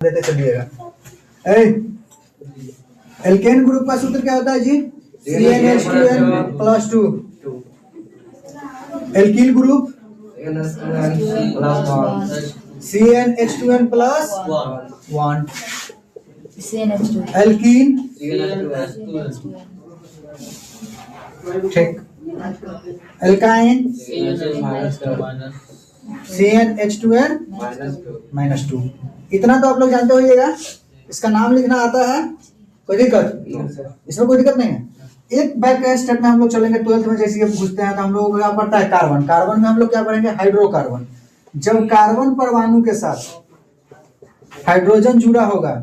देते चलिएगा। Alkene group का सूत्र क्या होता है जी? CnH2n plus 2। Alkyl group CnH2n plus 1। Alkene ठीक। Alkyne CnH2n minus 2। इतना तो आप लोग जानते होइएगा। इसका नाम लिखना आता है, कोई दिक्कत? इसमें कोई दिक्कत नहीं है। एक बैक स्टेप में हम लोग चलेंगे। 12th में जैसे हम पूछते हैं तो हम लोग क्या पढ़ता है? कार्बन। कार्बन में हम लोग क्या पढ़ेंगे? हाइड्रोकार्बन। जब कार्बन परमाणु के साथ हाइड्रोजन जुड़ा होगा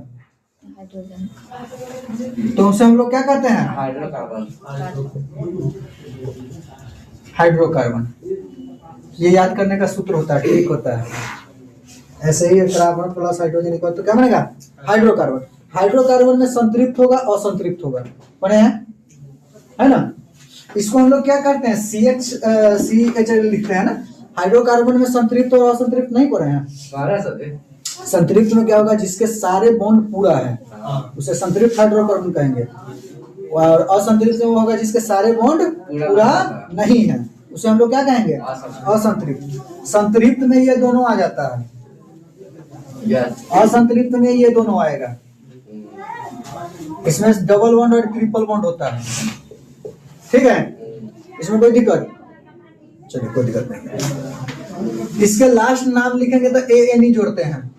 तो उसे हम लोग क्या कहते हैं? हाइड्रोकार्बन। ये याद करने का सूत्र होता है, ठीक होता है। ऐसे ही कार्बन प्लस हाइड्रोजन इक्वल तो क्या बनेगा? हाइड्रोकार्बन। हाइड्रोकार्बन में संतृप्त होगा, असंतृप्त होगा, पढ़े हैं है ना? इसको हम लोग क्या करते हैं? CH लिखते हैं ना। हाइड्रोकार्बन में संतृप्त और असंतृप्त नहीं पढ़े हैं? संतृप्त में क्या होगा? जिसके सारे बॉन्ड पूरा है उसे संतृप्त हाइड्रोकार्बन कहेंगे। और असंतृप्त में होगा जिसके सारे बॉन्ड पूरा नहीं है, उसे हम लोग क्या कहेंगे? असंतृप्त। संतृप्त में ये दोनों आ जाता है, असंतृप्त में ये दोनों आएगा। इसमें डबल बॉन्ड और ट्रिपल बॉन्ड होता है, ठीक है? इसमें कोई दिक्कत? चलिए कोई दिक्कत नहीं। इसके लास्ट नाम लिखेंगे तो ANE जोड़ते हैं,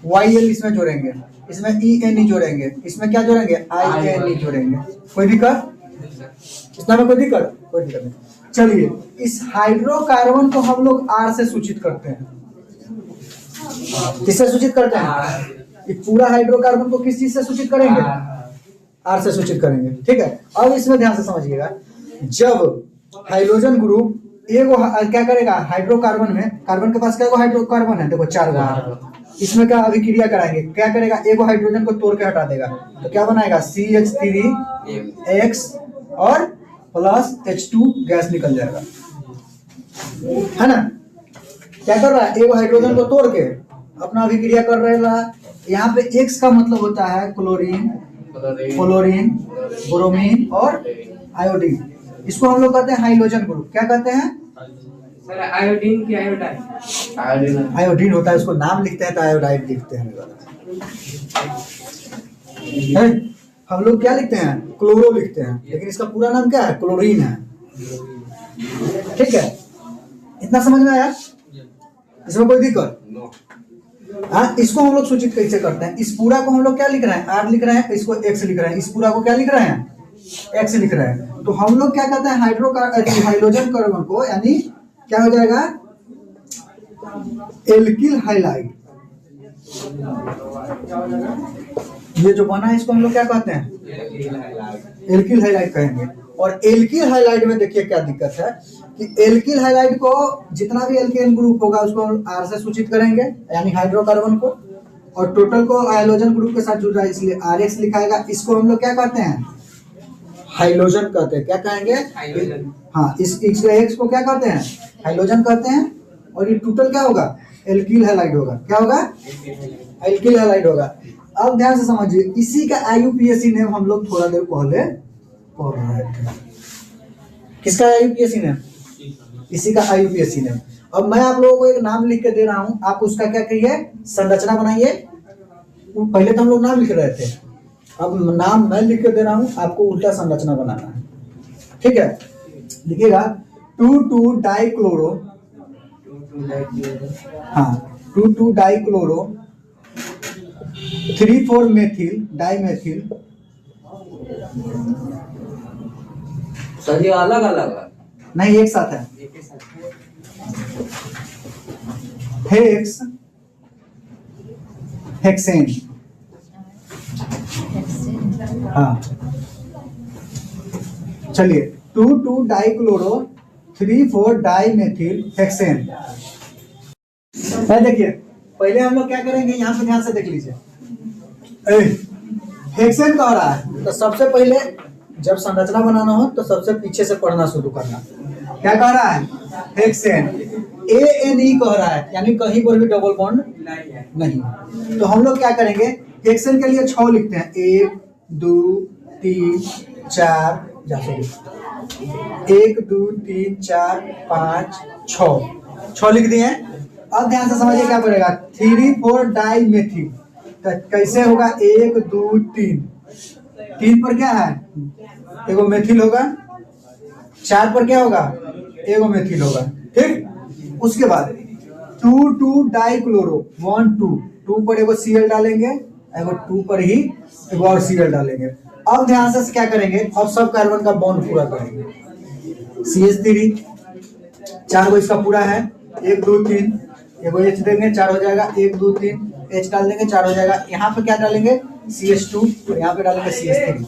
YL इसमें जोड़ेंगे, इसमें ENE जोड़ेंगे, इसमें क्या जोड़ेंगे? INE जोड़ेंगे। कोई दिक्कत? इसमें कोई दिक्कत? कोई दिक्कत नहीं। चलिए, इस हाइड्रोकार्बन को हम लोग R से सूचित करते हैं। किससे सूचित करते हैं? ये पूरा हाइड्रोकार्बन को किस चीज से सूचित करेंगे? R से सूचित करेंगे, ठीक है? अब इसमें ध्यान से समझिएगा। जब हाइड्रोजन ग्रुप एगो क्या करेगा? हाइड्रोकार्बन में, कार्बन के पास क्या हाइड्रोकार्बन है? देखो 4 गो। इसमें क्या अभिक्रिया कराएंगे? क्या करेगा? एगो हाइड्रोजन को तोड़ के हटा देगा तो क्या बनाएगा? CH3X और प्लस H2 गैस निकल जाएगा, है ना? क्या कर रहा है? एगो हाइड्रोजन को तोड़ के अपना अभिक्रिया कर रहा है। यहाँ पे X का मतलब होता है क्लोरीन, फ्लोरीन, ब्रोमीन और आयोडीन। इसको हम लोग कहते हैं हाइड्रोजन ग्रुप। क्या कहते हैं? सर आयोडीन की आयोडाइन। आयोडीन होता है, उसको नाम लिखते हैं तो आयोडाइड लिखते हैं। हम लोग क्या लिखते हैं? क्लोरो लिखते हैं, लेकिन इसका पूरा नाम क्या है? क्लोरीन है, ठीक है? इतना समझ में आया? इसमें कोई दिक्कत? हाँ, इसको हम लोग सूचित कैसे करते हैं? इस पूरा को हम लोग क्या लिख रहे हैं? R लिख रहे हैं, इसको X लिख रहे हैं। इस पूरा को क्या लिख रहे हैं? X लिख रहे हैं। तो हम लोग क्या कहते हैं? हाइड्रोजन कार्बन को, यानी क्या हो जाएगा? Alkyl halide. ये जो बना है इसको हम लोग क्या कहते हैं? एल्किल हाइलाइड कहेंगे। और एल्किल हाइलाइड में देखिए क्या दिक्कत है कि एल्किल हाइलाइड को जितना भी एल्केन ग्रुप होगा उसको हम R से सूचित करेंगे, यानी हाइड्रोकार्बन को। और टोटल को हाइड्रोजन ग्रुप के साथ जुड़ रहा है इसलिए RX लिखाएगा। इसको हम लोग क्या कहते हैं? हाइड्रोजन कहते हैं। क्या कहेंगे? हाँ, इस X को क्या कहते हैं? हाइड्रोजन कहते हैं। और ये टोटल क्या होगा? एल्किल हाइलाइड होगा। क्या होगा? एल्किल हाइलाइड होगा। अब ध्यान से समझिए, इसी का IUPAC नेम हम लोग थोड़ा देर पहले पढ़ रहे थे। किसका IUPAC नेम? इसी का IUPAC नेम। अब मैं आप लोगों को एक नाम लिख के दे रहा हूं, आप उसका क्या करिए? संरचना बनाइए। पहले तो हम लोग नाम लिख रहे थे, अब नाम मैं लिख के दे रहा हूं, आपको उल्टा संरचना बनाना है, ठीक है? लिखिएगा 2,2-डाइक्लोरो, हाँ 2,2-डाइक्लोरो, 3,4-मेथिल डाइमेथिल। सर अलग अलग नहीं, एक साथ है। हेक्स हेक्सेन, हाँ चलिए 2,2-डाइक्लोरो 3,4-डाइमेथिल हेक्सेन। देखिए पहले हम लोग क्या करेंगे, यहाँ पे ध्यान से देख लीजिए। हेक्सेन कह रहा है तो सबसे पहले जब संरचना बनाना हो तो सबसे पीछे से पढ़ना शुरू करना। क्या कह रहा है? हेक्सेन। ANE कह रहा है, यानी कहीं पर भी डबल बॉन्ड नहीं है। नहीं। तो हम लोग क्या करेंगे, हेक्सेन के लिए 6 लिखते हैं, 1 2 3 4 1 2 3 4 5 6 लिख दिए। अब ध्यान से समझिए क्या पड़ेगा, 3,4 डाइमेथिल। तो कैसे होगा, 1 2 3 पर क्या है, एगो मेथिल होगा, 4 पर क्या होगा, एगो मेथिल होगा, ठीक। उसके बाद 2 डाइक्लोरो 1 2 पर एगो Cl डालेंगे, एगो 2 पर ही एगो और Cl डालेंगे। अब ध्यान से क्या करेंगे, अब सब कार्बन का बॉन्ड पूरा करेंगे, CH3 4 गो इसका पूरा है, 1 2 3 एगो H देंगे, 4 हो जाएगा, 1 2 3 H डाल देंगे, 4 हो जाएगा। यहाँ पे क्या डालेंगे, CH2 और यहाँ पे डालेंगे CH3।